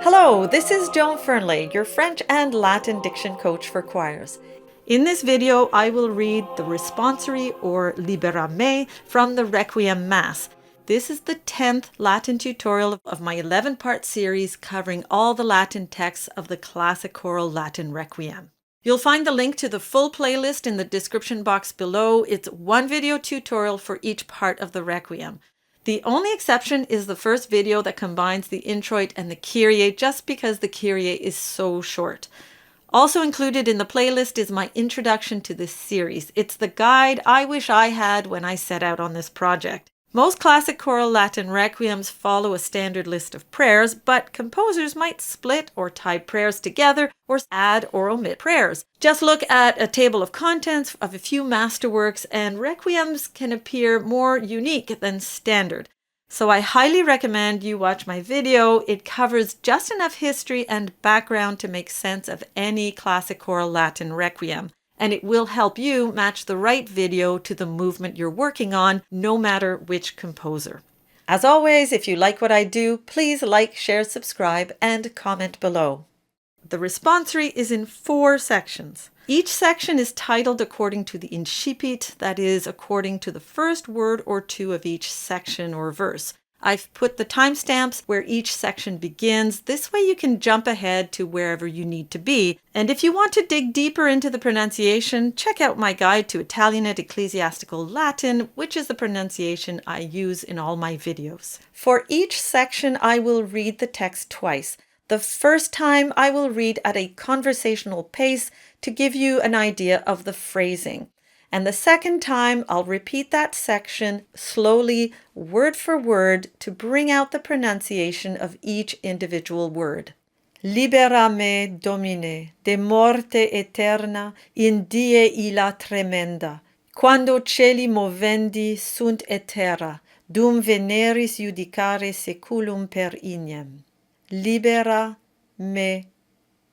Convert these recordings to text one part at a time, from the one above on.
Hello, this is Joan Fernley, your French and Latin diction coach for choirs. In this video, I will read the responsory or Libera from the Requiem Mass. This is the 10th Latin tutorial of my 11-part series covering all the Latin texts of the classic choral Latin Requiem. You'll find the link to the full playlist in the description box below. It's one video tutorial for each part of the Requiem. The only exception is the first video that combines the introit and the Kyrie just because the Kyrie is so short. Also included in the playlist is my introduction to this series. It's the guide I wish I had when I set out on this project. Most classic choral Latin requiems follow a standard list of prayers, but composers might split or tie prayers together or add or omit prayers. Just look at a table of contents of a few masterworks and requiems can appear more unique than standard. So I highly recommend you watch my video. It covers just enough history and background to make sense of any classic choral Latin requiem. And it will help you match the right video to the movement you're working on, no matter which composer. As always, if you like what I do, please like, share, subscribe, and comment below. The responsory is in 4 sections. Each section is titled according to the incipit, that is, according to the first word or two of each section or verse. I've put the timestamps where each section begins. This way you can jump ahead to wherever you need to be. And if you want to dig deeper into the pronunciation, check out my guide to Italian and Ecclesiastical Latin, which is the pronunciation I use in all my videos. For each section, I will read the text twice. The first time I will read at a conversational pace to give you an idea of the phrasing. And the second time, I'll repeat that section slowly, word for word, to bring out the pronunciation of each individual word. Libera me, Domine, de morte aeterna in die illa tremenda, quando celi movendi sunt et terra, dum veneris judicare seculum per ignem. Libera me,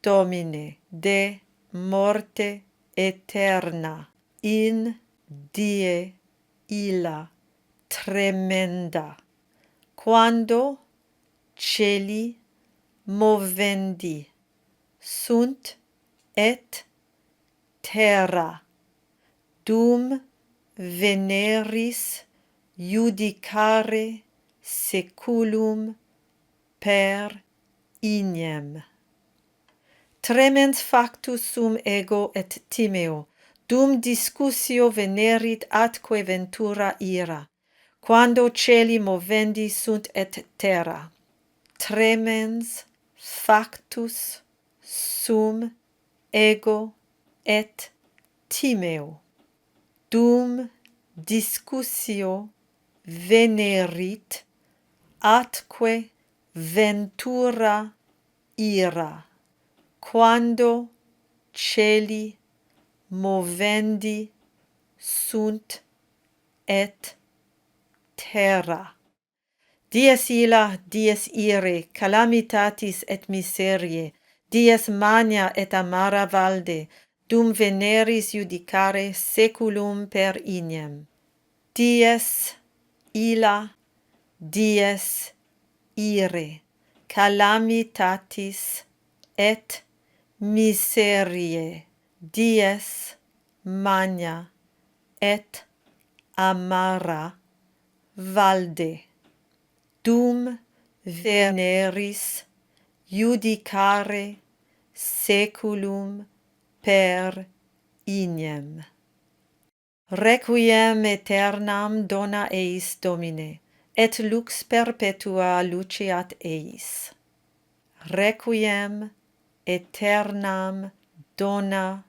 Domine, de morte aeterna in die illa tremenda, quando celi movendi sunt et terra, dum veneris judicare seculum per ignem. Tremens factus sum ego et timeo, dum discussio venerit atque ventura ira, quando celi movendi sunt et terra. Tremens factus sum ego et timeo, dum discussio venerit atque ventura ira, quando celi movendi sunt et terra. Dies illa, dies ire, calamitatis et miserie, dies magna et amara valde, dum veneris judicare seculum per ignem. Dies illa, dies ire, calamitatis et miserie, dies magna et amara valde, dum veneris judicare seculum per ignem. Requiem aeternam dona eis Domine, et lux perpetua luceat eis. Requiem aeternam dona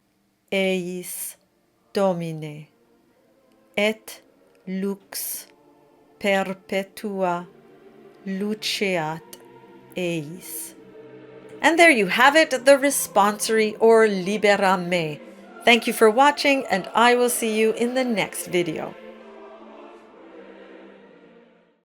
eis Domine, et lux perpetua luceat eis. And there you have it, the responsory or Libera me. Thank you for watching, and I will see you in the next video.